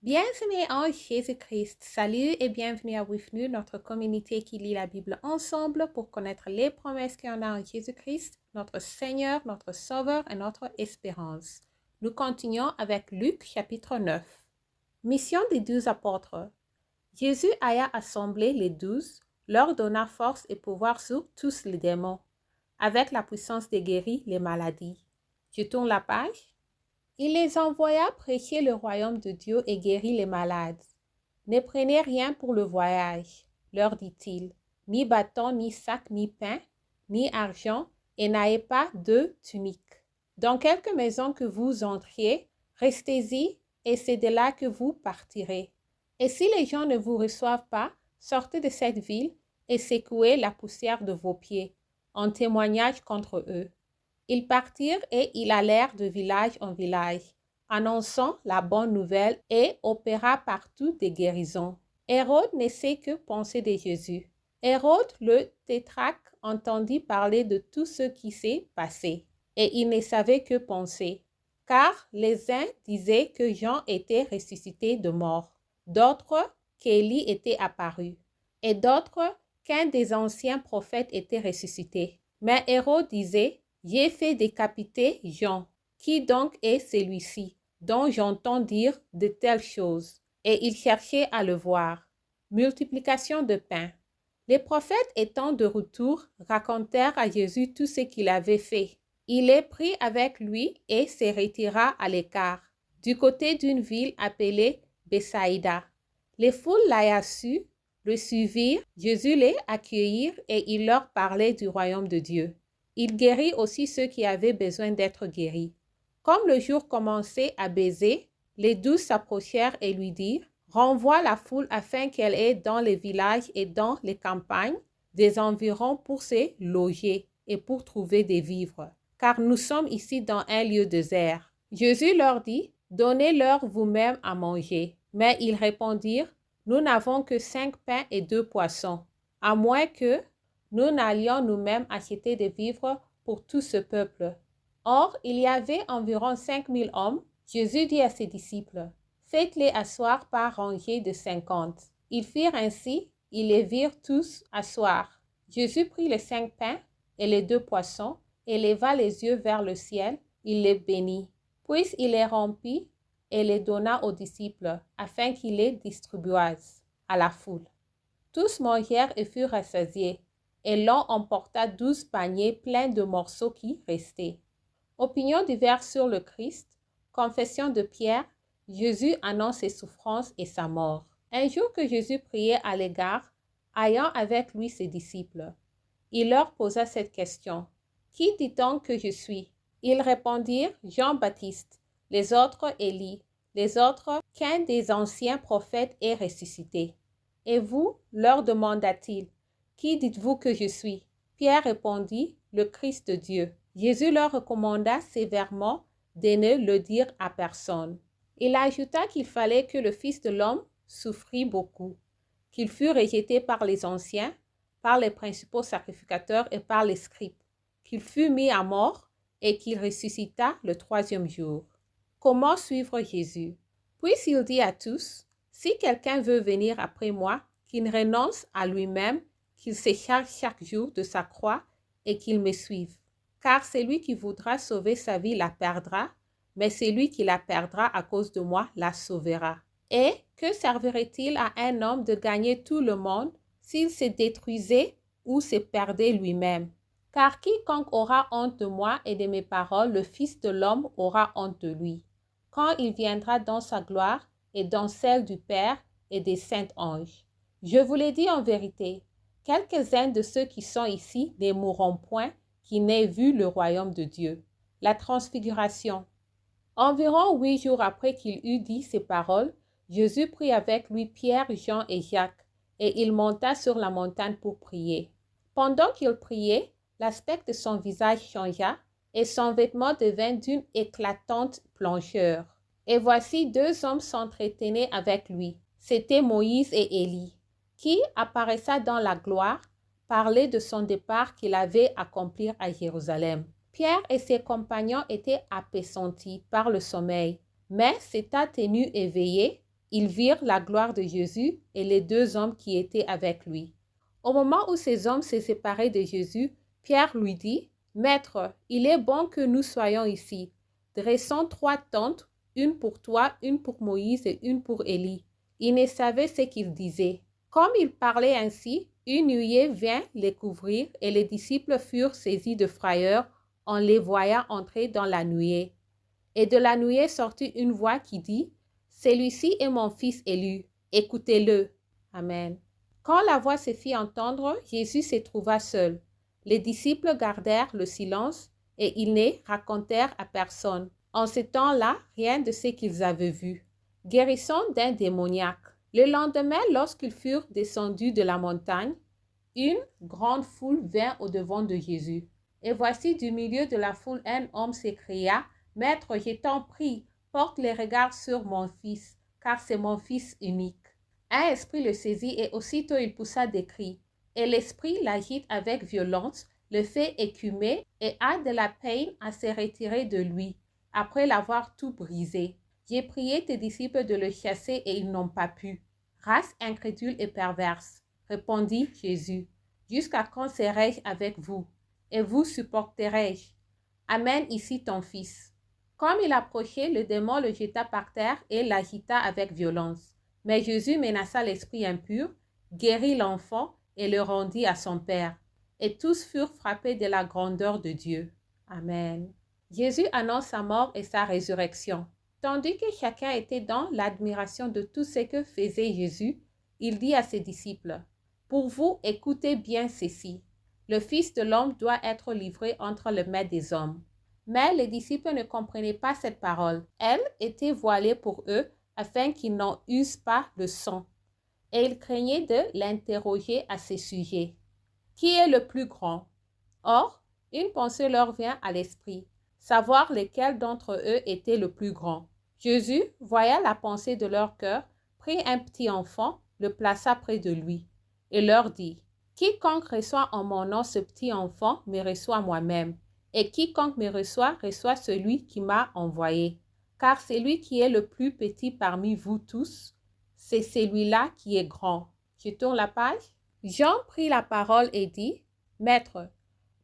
Bienvenue en Jésus-Christ. Salut et bienvenue à WIFNU, notre communauté qui lit la Bible ensemble pour connaître les promesses qu'il y en a en Jésus-Christ, notre Seigneur, notre Sauveur et notre espérance. Nous continuons avec Luc chapitre 9. Mission des 12 apôtres. Jésus aya assembler les 12, leur donna force et pouvoir sur tous les démons, avec la puissance de guérir les maladies. Je tourne la page. Il les envoya prêcher le royaume de Dieu et guérir les malades. Ne prenez rien pour le voyage, leur dit-il, ni bâton, ni sac, ni pain, ni argent, et n'ayez pas de tunique. Dans quelque maison que vous entriez, restez-y, et c'est de là que vous partirez. Et si les gens ne vous reçoivent pas, sortez de cette ville et secouez la poussière de vos pieds, en témoignage contre eux. Ils partirent et ils allèrent de village en village, annonçant la bonne nouvelle et opéra partout des guérisons. Hérode ne sait que penser de Jésus. Hérode le tétrarque entendit parler de tout ce qui s'est passé, et il ne savait que penser, car les uns disaient que Jean était ressuscité de mort, d'autres qu'Élie était apparu, et d'autres qu'un des anciens prophètes était ressuscité. Mais Hérode disait: j'ai fait décapiter Jean. Qui donc est celui-ci dont j'entends dire de telles choses? Et il cherchait à le voir. Multiplication de pain. Les prophètes étant de retour, racontèrent à Jésus tout ce qu'il avait fait. Il les prit avec lui et se retira à l'écart, du côté d'une ville appelée Bethsaïda. Les foules l'ayant su, le suivirent. Jésus les accueillit et il leur parlait du royaume de Dieu. Il guérit aussi ceux qui avaient besoin d'être guéris. Comme le jour commençait à baiser, les 12 s'approchèrent et lui dirent: renvoie la foule afin qu'elle ait dans les villages et dans les campagnes des environs pour se loger et pour trouver des vivres, car nous sommes ici dans un lieu désert. Jésus leur dit: donnez-leur vous-même à manger. Mais ils répondirent: nous n'avons que 5 pains et 2 poissons, à moins que nous n'allions nous-mêmes acheter des vivres pour tout ce peuple. Or, il y avait environ 5000 hommes. Jésus dit à ses disciples: faites-les asseoir par rangées de 50. Ils firent ainsi, ils les virent tous asseoir. Jésus prit les 5 pains et les 2 poissons, et leva les yeux vers le ciel, il les bénit. Puis il les rompit et les donna aux disciples, afin qu'ils les distribuassent à la foule. Tous mangèrent et furent rassasiés, et l'on emporta 12 paniers pleins de morceaux qui restaient. Opinion diverse sur le Christ. Confession de Pierre. Jésus annonce ses souffrances et sa mort. Un jour que Jésus priait à l'égard, ayant avec lui ses disciples, il leur posa cette question: qui dit-on que je suis? Ils répondirent: Jean-Baptiste, les autres Élie, les autres qu'un des anciens prophètes est ressuscité. Et vous, leur demanda-t-il, qui dites-vous que je suis? Pierre répondit: le Christ de Dieu. Jésus leur recommanda sévèrement de ne le dire à personne. Il ajouta qu'il fallait que le Fils de l'homme souffrit beaucoup, qu'il fût rejeté par les anciens, par les principaux sacrificateurs et par les scribes, qu'il fût mis à mort et qu'il ressuscita le 3e jour. Comment suivre Jésus? Puis il dit à tous: si quelqu'un veut venir après moi, qu'il renonce à lui-même, qu'il se charge chaque jour de sa croix et qu'il me suive. Car celui qui voudra sauver sa vie la perdra, mais celui qui la perdra à cause de moi la sauvera. Et que servirait-il à un homme de gagner tout le monde s'il se détruisait ou se perdait lui-même? Car quiconque aura honte de moi et de mes paroles, le Fils de l'homme aura honte de lui, quand il viendra dans sa gloire et dans celle du Père et des saints anges. Je vous l'ai dit en vérité, quelques-uns de ceux qui sont ici ne mourront point, qui n'aient vu le royaume de Dieu. La transfiguration. Environ 8 jours après qu'il eut dit ces paroles, Jésus prit avec lui Pierre, Jean et Jacques, et il monta sur la montagne pour prier. Pendant qu'il priait, l'aspect de son visage changea, et son vêtement devint d'une éclatante blancheur. Et voici 2 hommes s'entretenaient avec lui. C'étaient Moïse et Élie, qui apparaissant dans la gloire, parlaient de son départ qu'il avait accompli à Jérusalem. Pierre et ses compagnons étaient appesantis par le sommeil, mais s'étant tenus éveillés, Ils virent la gloire de Jésus et les deux hommes qui étaient avec lui. Au moment où ces hommes se séparaient de Jésus, Pierre lui dit, « Maître, il est bon que nous soyons ici. Dressons 3 tentes, une pour toi, une pour Moïse et une pour Élie. » Ils ne savaient ce qu'ils disaient. Comme ils parlaient ainsi, une nuée vint les couvrir et les disciples furent saisis de frayeur en les voyant entrer dans la nuée. Et de la nuée sortit une voix qui dit, « Celui-ci est mon fils élu, écoutez-le. » Amen. Quand la voix se fit entendre, Jésus se trouva seul. Les disciples gardèrent le silence et ils ne racontèrent à personne, en ce temps-là, rien de ce qu'ils avaient vu. Guérison d'un démoniaque. Le lendemain, lorsqu'ils furent descendus de la montagne, une grande foule vint au-devant de Jésus. Et voici du milieu de la foule un homme s'écria, « Maître, je t'en prie, porte les regards sur mon fils, car c'est mon fils unique. » Un esprit le saisit et aussitôt il poussa des cris. Et l'esprit l'agite avec violence, le fait écumer et a de la peine à se retirer de lui, après l'avoir tout brisé. J'ai prié tes disciples de le chasser et ils n'ont pas pu. Race incrédule et perverse, répondit Jésus. Jusqu'à quand serai-je avec vous? Et vous supporterai-je? Amène ici ton fils. Comme il approchait, le démon le jeta par terre et l'agita avec violence. Mais Jésus menaça l'esprit impur, guérit l'enfant et le rendit à son père. Et tous furent frappés de la grandeur de Dieu. Amen. Jésus annonce sa mort et sa résurrection. Tandis que chacun était dans l'admiration de tout ce que faisait Jésus, il dit à ses disciples, « Pour vous, écoutez bien ceci. Le Fils de l'homme doit être livré entre les mains des hommes. » Mais les disciples ne comprenaient pas cette parole. Elle était voilée pour eux, afin qu'ils n'en eussent pas le son. Et ils craignaient de l'interroger à ce sujet. Qui est le plus grand? Or, une pensée leur vient à l'esprit, savoir lequel d'entre eux était le plus grand. Jésus, voyant la pensée de leur cœur, prit un petit enfant, le plaça près de lui, et leur dit, « Quiconque reçoit en mon nom ce petit enfant me reçoit moi-même, et quiconque me reçoit, reçoit celui qui m'a envoyé. Car celui qui est le plus petit parmi vous tous, c'est celui-là qui est grand. » Je tourne la page. Jean prit la parole et dit, « Maître,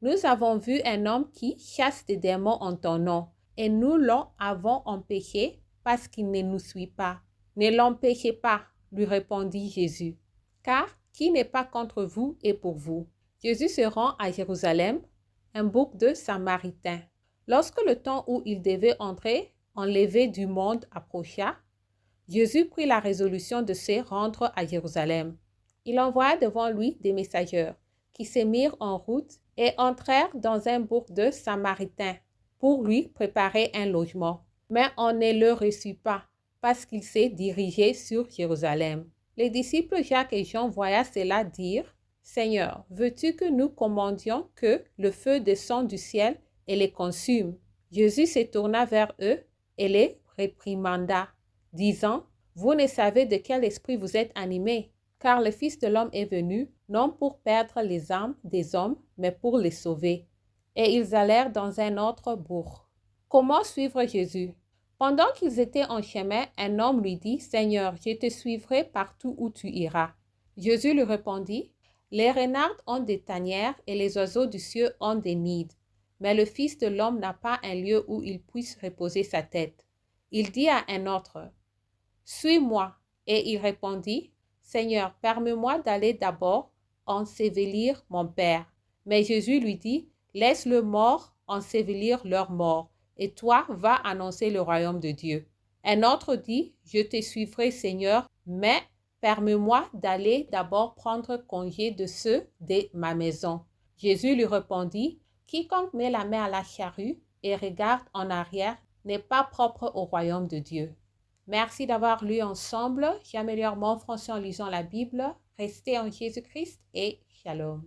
nous avons vu un homme qui chasse des démons en ton nom, et nous l'avons empêché parce qu'il ne nous suit pas. » « Ne l'empêchez pas, lui répondit Jésus, car qui n'est pas contre vous est pour vous. » Jésus se rend à Jérusalem, un bouc de Samaritains. Lorsque le temps où il devait entrer en lever du monde approcha, Jésus prit la résolution de se rendre à Jérusalem. Il envoya devant lui des messagers qui se mirent en route et entrèrent dans un bourg de Samaritains pour lui préparer un logement. Mais on ne le reçut pas parce qu'il s'est dirigé sur Jérusalem. Les disciples Jacques et Jean voyant cela dire, « Seigneur, veux-tu que nous commandions que le feu descende du ciel et les consume? » Jésus se tourna vers eux et les réprimanda, disant, « Vous ne savez de quel esprit vous êtes animés, car le Fils de l'homme est venu, non pour perdre les âmes des hommes, mais pour les sauver. » Et ils allèrent dans un autre bourg. Comment suivre Jésus? Pendant qu'ils étaient en chemin, un homme lui dit, « Seigneur, je te suivrai partout où tu iras. » Jésus lui répondit, « Les renards ont des tanières et les oiseaux du ciel ont des nids, mais le Fils de l'homme n'a pas un lieu où il puisse reposer sa tête. » Il dit à un autre, « Suis-moi. » Et il répondit, « Seigneur, permets-moi d'aller d'abord ensevelir mon Père. » Mais Jésus lui dit, « Laisse le mort ensevelir leur mort, et toi, va annoncer le royaume de Dieu. » Un autre dit, « Je te suivrai, Seigneur, mais permets-moi d'aller d'abord prendre congé de ceux de ma maison. » Jésus lui répondit, « Quiconque met la main à la charrue et regarde en arrière n'est pas propre au royaume de Dieu. » Merci d'avoir lu ensemble. J'améliore mon français en lisant la Bible. Restez en Jésus-Christ et shalom.